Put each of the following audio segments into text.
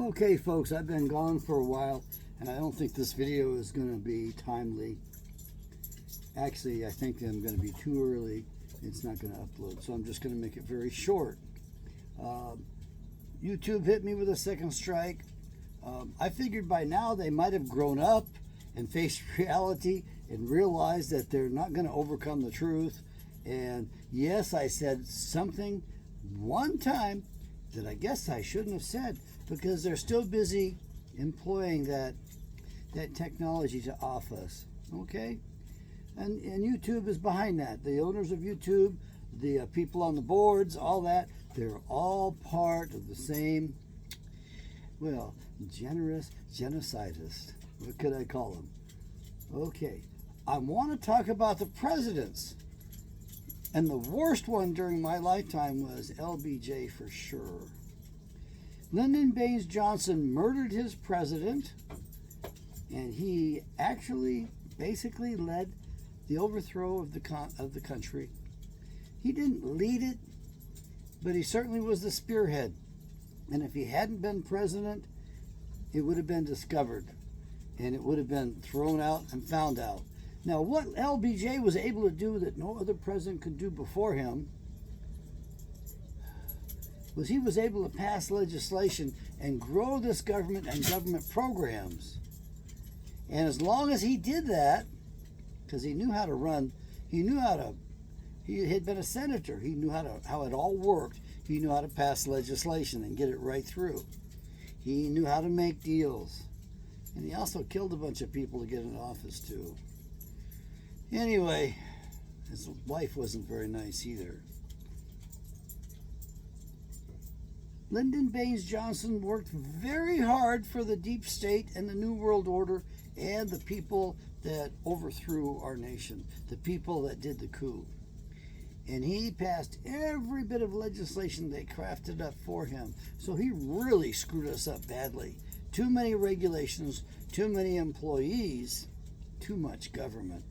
Okay, folks, I've been gone for a while, and I don't think this video is going to be timely. Actually, I think I'm going to be too early. It's not going to upload, so I'm just going to make it very short. YouTube hit me with a second strike. I figured by now they might have grown up and faced reality and realized that they're not going to overcome the truth. And yes, I said something one time that I guess I shouldn't have said, because they're still busy employing that technology to off us. Okay? And YouTube is behind that. The owners of YouTube, the people on the boards, all that, they're all part of the same, well, genocidist. What could I call them? Okay. I want to talk about the presidents. And the worst one during my lifetime was LBJ for sure. Lyndon Baines Johnson murdered his president, and he actually basically led the overthrow of the country. He didn't lead it, but he certainly was the spearhead. And if he hadn't been president, it would have been discovered, and it would have been thrown out and found out. Now, what LBJ was able to do that no other president could do before him was he was able to pass legislation and grow this government and government programs. And as long as he did that, because he knew how to run, he had been a senator, he knew how it all worked. He knew how to pass legislation and get it right through. He knew how to make deals. And he also killed a bunch of people to get in office too. Anyway, his wife wasn't very nice either. Lyndon Baines Johnson worked very hard for the deep state and the New World Order and the people that overthrew our nation, the people that did the coup. And he passed every bit of legislation they crafted up for him. So he really screwed us up badly. Too many regulations, too many employees, too much government.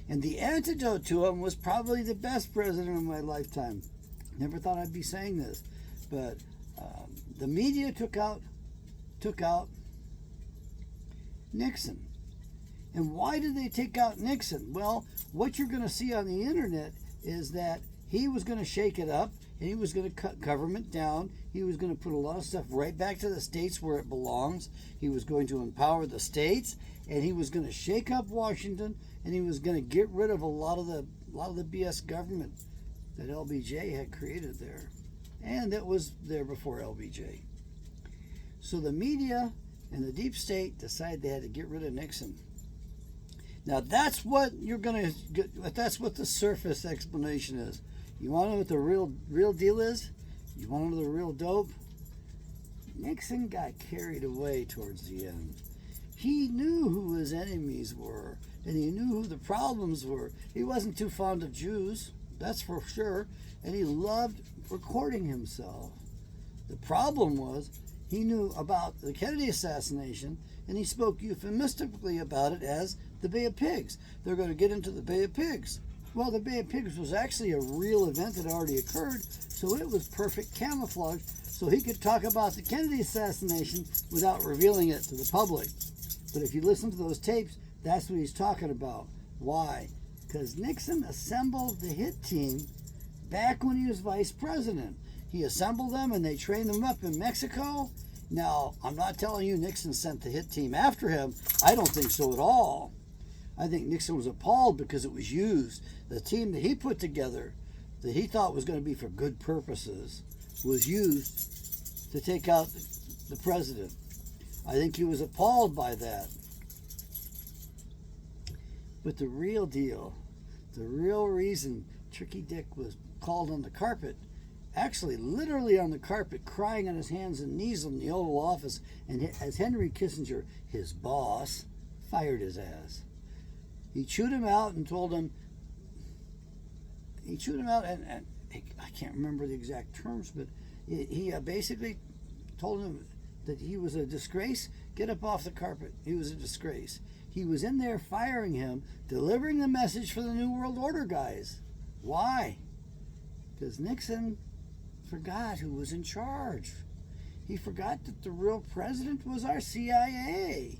And the antidote to him was probably the best president of my lifetime. Never thought I'd be saying this, but the media took out Nixon. And why did they take out Nixon? Well, what you're going to see on the internet is that he was going to shake it up, and he was going to cut government down. He was going to put a lot of stuff right back to the states where it belongs. He was going to empower the states, and he was going to shake up Washington, and he was going to get rid of a lot of the BS government that LBJ had created there, and that was there before LBJ. So the media and the deep state decided they had to get rid of Nixon. Now that's what that's what the surface explanation is. You want to know what the real deal is? You want to know the real dope? Nixon got carried away towards the end. He knew who his enemies were, and he knew who the problems were. He wasn't too fond of Jews, that's for sure, and he loved recording himself. The problem was he knew about the Kennedy assassination, and he spoke euphemistically about it as the Bay of Pigs. They're going to get into the Bay of Pigs. Well, the Bay of Pigs was actually a real event that already occurred, so it was perfect camouflage, so he could talk about the Kennedy assassination without revealing it to the public. But if you listen to those tapes, that's what he's talking about. Why? Because Nixon assembled the hit team back when he was vice president. He assembled them and they trained them up in Mexico. Now, I'm not telling you Nixon sent the hit team after him. I don't think so at all. I think Nixon was appalled because it was used. The team that he put together, that he thought was going to be for good purposes, was used to take out the president. I think he was appalled by that. But the real deal, the real reason Tricky Dick was called on the carpet, actually literally on the carpet, crying on his hands and knees in the Oval Office, and as Henry Kissinger, his boss, fired his ass. He chewed him out and told him, and I can't remember the exact terms, but he basically told him that he was a disgrace. Get up off the carpet. He was a disgrace. He was in there firing him, delivering the message for the New World Order guys. Why? Because Nixon forgot who was in charge. He forgot that the real president was our CIA.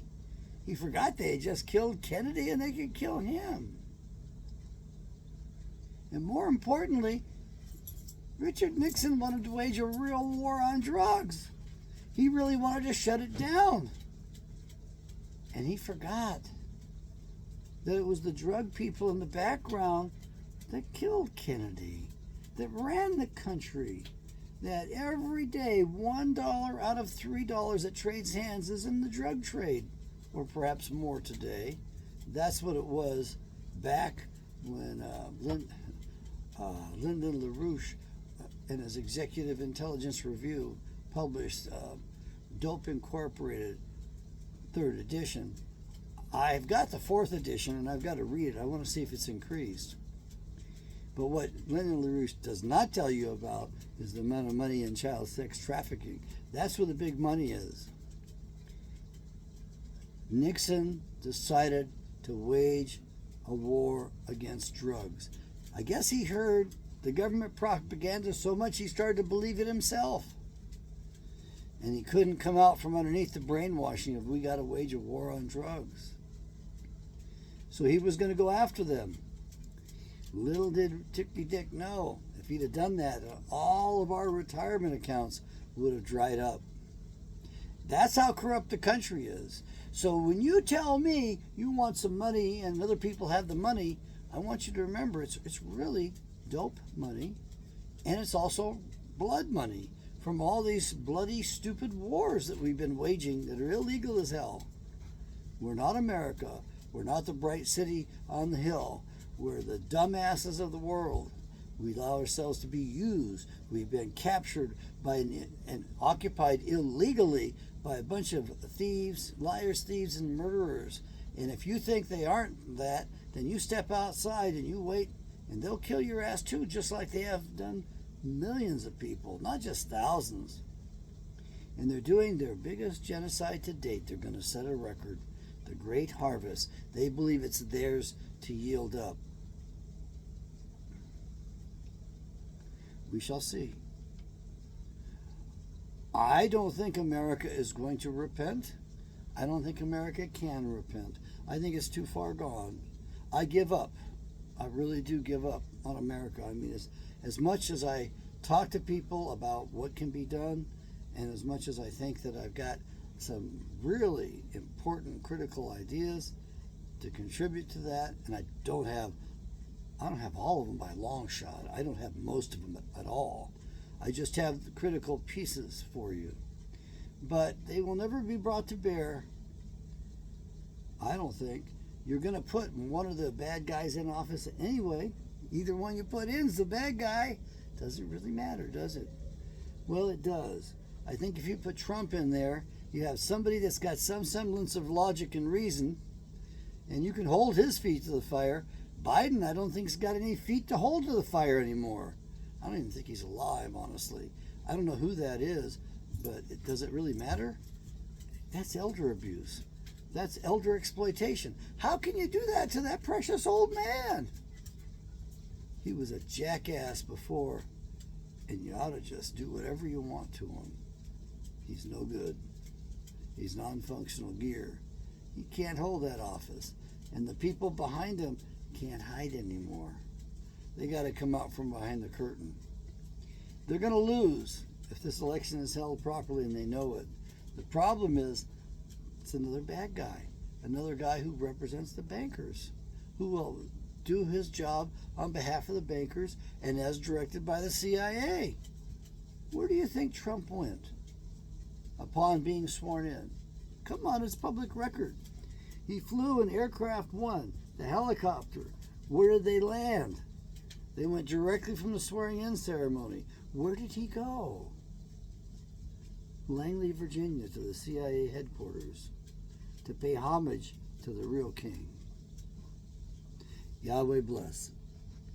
He forgot they had just killed Kennedy and they could kill him. And more importantly, Richard Nixon wanted to wage a real war on drugs. He really wanted to shut it down. And he forgot that it was the drug people in the background that killed Kennedy, that ran the country, that every day $1 out of $3 that trades hands is in the drug trade, or perhaps more today. That's what it was back when Lyndon LaRouche in his Executive Intelligence Review published Dope Incorporated, 3rd edition. I've got the 4th edition and I've got to read it. I want to see if it's increased. But what Lyndon LaRouche does not tell you about is the amount of money in child sex trafficking. That's where the big money is. Nixon decided to wage a war against drugs. I guess he heard the government propaganda so much he started to believe it himself. And he couldn't come out from underneath the brainwashing of we got to wage a war on drugs. So he was going to go after them. Little did Ticky Dick know, if he'd have done that, all of our retirement accounts would have dried up. That's how corrupt the country is. So when you tell me you want some money and other people have the money, I want you to remember it's really dope money, and it's also blood money from all these bloody, stupid wars that we've been waging that are illegal as hell. We're not America. We're not the bright city on the hill. We're the dumbasses of the world. We allow ourselves to be used. We've been captured by and occupied illegally by a bunch of thieves, liars, thieves, and murderers. And if you think they aren't that, then you step outside and you wait, and they'll kill your ass too, just like they have done millions of people, not just thousands. And they're doing their biggest genocide to date. They're going to set a record. The Great Harvest. They believe it's theirs to yield up. We shall see. I don't think America is going to repent. I don't think America can repent. I think it's too far gone. I give up. I really do give up on America. I mean, as much as I talk to people about what can be done, and as much as I think that I've got some really important critical ideas to contribute to that, and I don't have all of them by a long shot. I don't have most of them at all. I just have the critical pieces for you. But they will never be brought to bear, I don't think. You're going to put one of the bad guys in office anyway. Either one you put in is the bad guy. Doesn't really matter, does it? Well, it does. I think if you put Trump in there, you have somebody that's got some semblance of logic and reason, and you can hold his feet to the fire. Biden, I don't think, has got any feet to hold to the fire anymore. I don't even think he's alive, honestly. I don't know who that is, but does it really matter? That's elder abuse. That's elder exploitation. How can you do that to that precious old man? He was a jackass before, and you ought to just do whatever you want to him. He's no good. He's non-functional gear. He can't hold that office, and the people behind him can't hide anymore. They got to come out from behind the curtain. They're going to lose if this election is held properly, and they know it. The problem is it's another bad guy, another guy who represents the bankers, who will do his job on behalf of the bankers and as directed by the CIA. Where do you think Trump went upon being sworn in? Come on, it's public record. He flew in Aircraft One, the helicopter. Where did they land? They went directly from the swearing-in ceremony. Where did he go? Langley, Virginia, to the CIA headquarters to pay homage to the real king. Yahweh bless.